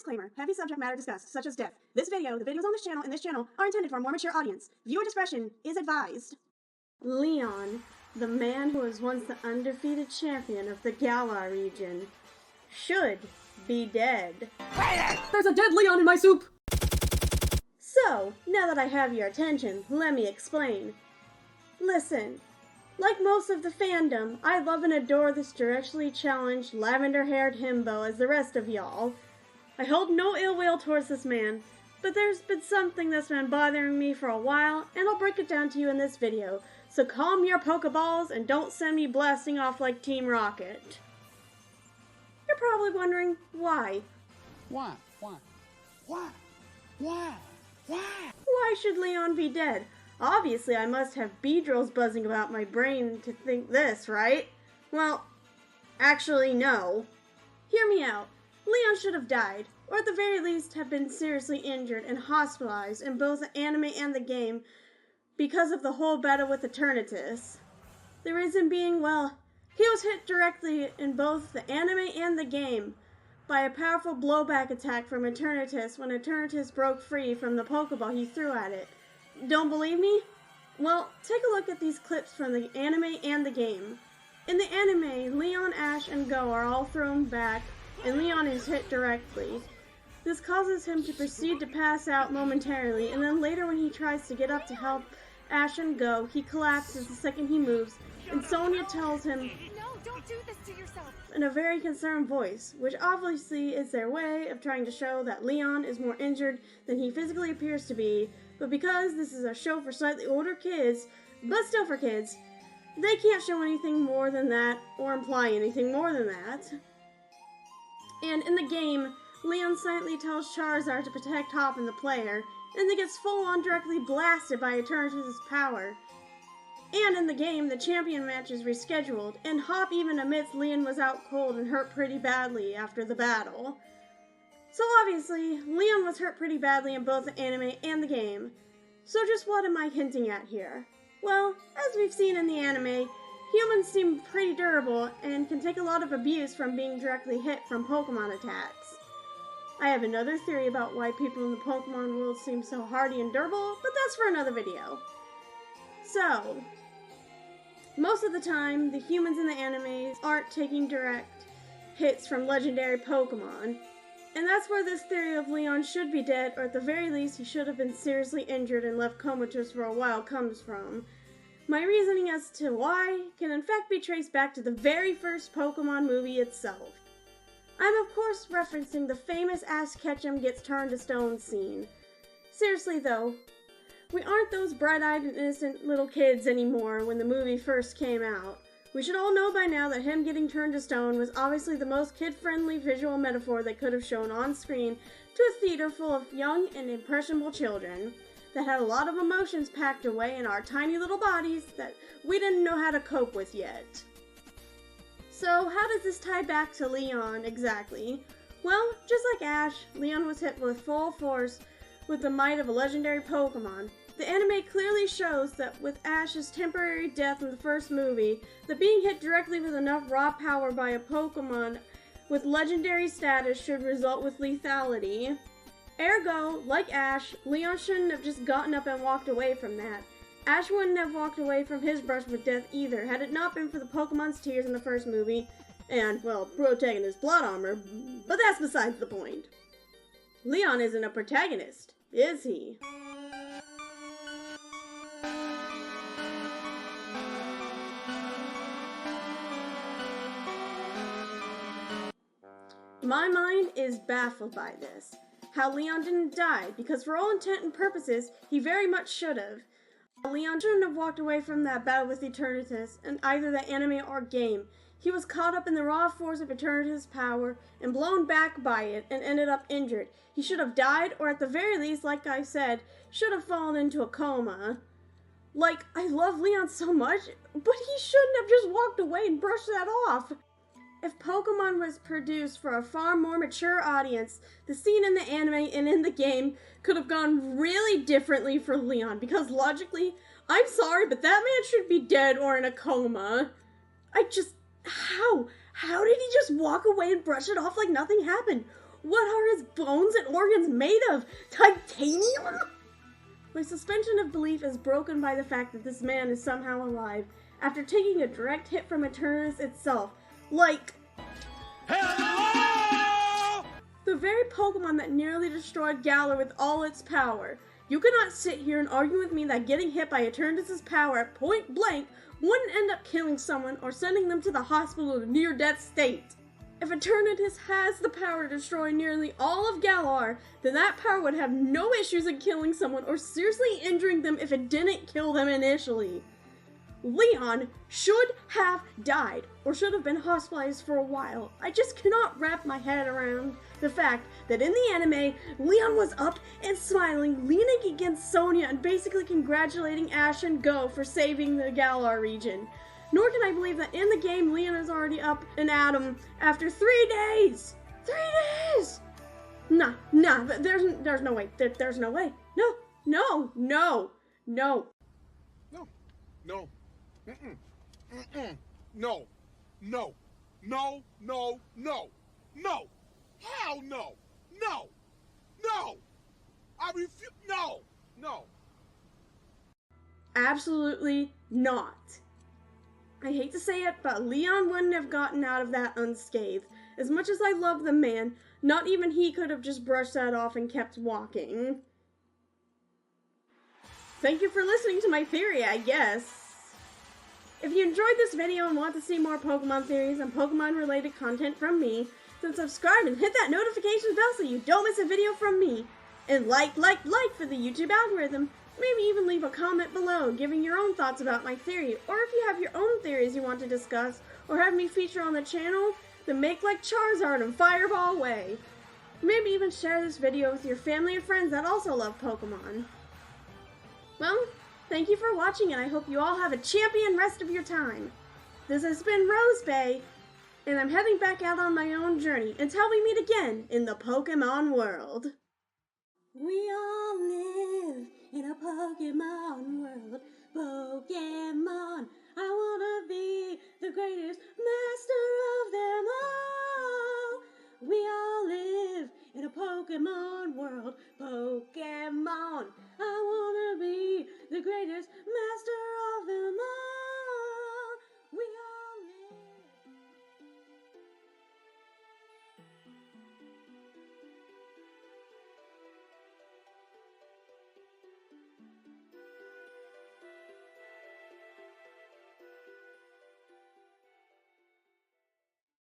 Disclaimer, heavy subject matter discussed, such as death. The videos on this channel and this channel are intended for a more mature audience. Viewer discretion is advised. Leon, the man who was once the undefeated champion of the Galar region, should be dead. There's a dead Leon in my soup! So, now that I have your attention, let me explain. Listen, like most of the fandom, I love and adore this directly challenged, lavender-haired himbo as the rest of y'all. I hold no ill will towards this man, but there's been something that's been bothering me for a while, and I'll break it down to you in this video, so calm your Pokeballs and don't send me blasting off like Team Rocket. You're probably wondering, why? Why? Why should Leon be dead? Obviously, I must have Beedrills buzzing about my brain to think this, right? Well, actually, no. Hear me out. Leon should have died, or at the very least have been seriously injured and hospitalized in both the anime and the game because of the whole battle with Eternatus. The reason being, well, he was hit directly in both the anime and the game by a powerful blowback attack from Eternatus when Eternatus broke free from the Pokeball he threw at it. Don't believe me? Well, take a look at these clips from the anime and the game. In the anime, Leon, Ash, and Go are all thrown back, and Leon is hit directly. This causes him to proceed to pass out momentarily, and then later when he tries to get up to help Ash and Go, he collapses the second he moves, and Sonia tells him, "No, don't do this to yourself," in a very concerned voice, which obviously is their way of trying to show that Leon is more injured than he physically appears to be, but because this is a show for slightly older kids, but still for kids, they can't show anything more than that, or imply anything more than that. And in the game, Leon silently tells Charizard to protect Hop and the player, and then gets full-on directly blasted by Eternatus' power. And in the game, the champion match is rescheduled, and Hop even admits Leon was out cold and hurt pretty badly after the battle. So obviously, Leon was hurt pretty badly in both the anime and the game. So just what am I hinting at here? Well, as we've seen in the anime, humans seem pretty durable and can take a lot of abuse from being directly hit from Pokemon attacks. I have another theory about why people in the Pokemon world seem so hardy and durable, but that's for another video. So, most of the time, the humans in the animes aren't taking direct hits from legendary Pokemon, and that's where this theory of Leon should be dead, or at the very least he should have been seriously injured and left comatose for a while comes from. My reasoning as to why can in fact be traced back to the very first Pokemon movie itself. I'm of course referencing the famous Ash Ketchum gets turned to stone scene. Seriously though, we aren't those bright-eyed and innocent little kids anymore when the movie first came out. We should all know by now that him getting turned to stone was obviously the most kid-friendly visual metaphor they could have shown on screen to a theater full of young and impressionable children that had a lot of emotions packed away in our tiny little bodies that we didn't know how to cope with yet. So how does this tie back to Leon exactly? Well, just like Ash, Leon was hit with full force with the might of a legendary Pokemon. The anime clearly shows that with Ash's temporary death in the first movie, that being hit directly with enough raw power by a Pokemon with legendary status should result with lethality. Ergo, like Ash, Leon shouldn't have just gotten up and walked away from that. Ash wouldn't have walked away from his brush with death either, had it not been for the Pokemon's tears in the first movie, and, well, protagonist plot armor, but that's besides the point. Leon isn't a protagonist, is he? My mind is baffled by this. How Leon didn't die, because for all intent and purposes, he very much should have. Leon shouldn't have walked away from that battle with Eternatus in either the anime or game. He was caught up in the raw force of Eternatus' power and blown back by it and ended up injured. He should have died, or at the very least, like I said, should have fallen into a coma. Like, I love Leon so much, but he shouldn't have just walked away and brushed that off. If Pokemon was produced for a far more mature audience, the scene in the anime and in the game could have gone really differently for Leon, because logically, I'm sorry, but that man should be dead or in a coma. How? How did he just walk away and brush it off like nothing happened? What are his bones and organs made of? Titanium? My suspension of belief is broken by the fact that this man is somehow alive after taking a direct hit from Eternatus itself. Like, Hello! the very Pokemon that nearly destroyed Galar with all its power. You cannot sit here and argue with me that getting hit by Eternatus' power at point blank wouldn't end up killing someone or sending them to the hospital in a near-death state. If Eternatus has the power to destroy nearly all of Galar, then that power would have no issues in killing someone or seriously injuring them if it didn't kill them initially. Leon should have died, or should have been hospitalized for a while. I just cannot wrap my head around the fact that in the anime, Leon was up and smiling, leaning against Sonia and basically congratulating Ash and Go for saving the Galar region. Nor can I believe that in the game, Leon is already up and at him after 3 days! 3 days! Nah, there's no way. There's no way. No. No. Hell no. No. I refuse. No. Absolutely not. I hate to say it, but Leon wouldn't have gotten out of that unscathed. As much as I love the man, not even he could have just brushed that off and kept walking. Thank you for listening to my theory, I guess. If you enjoyed this video and want to see more Pokemon theories and Pokemon-related content from me, then subscribe and hit that notification bell so you don't miss a video from me. And like for the YouTube algorithm. Maybe even leave a comment below giving your own thoughts about my theory, or if you have your own theories you want to discuss or have me feature on the channel, then make like Charizard and fireball away. Maybe even share this video with your family and friends that also love Pokemon. Well, thank you for watching, and I hope you all have a champion rest of your time. This has been Rose Bay, and I'm heading back out on my own journey until we meet again in the Pokemon world. We all live in a Pokemon world. Pokemon, I wanna be the greatest master of them all. We all live in a Pokemon world. Pokemon, I wanna be the greatest master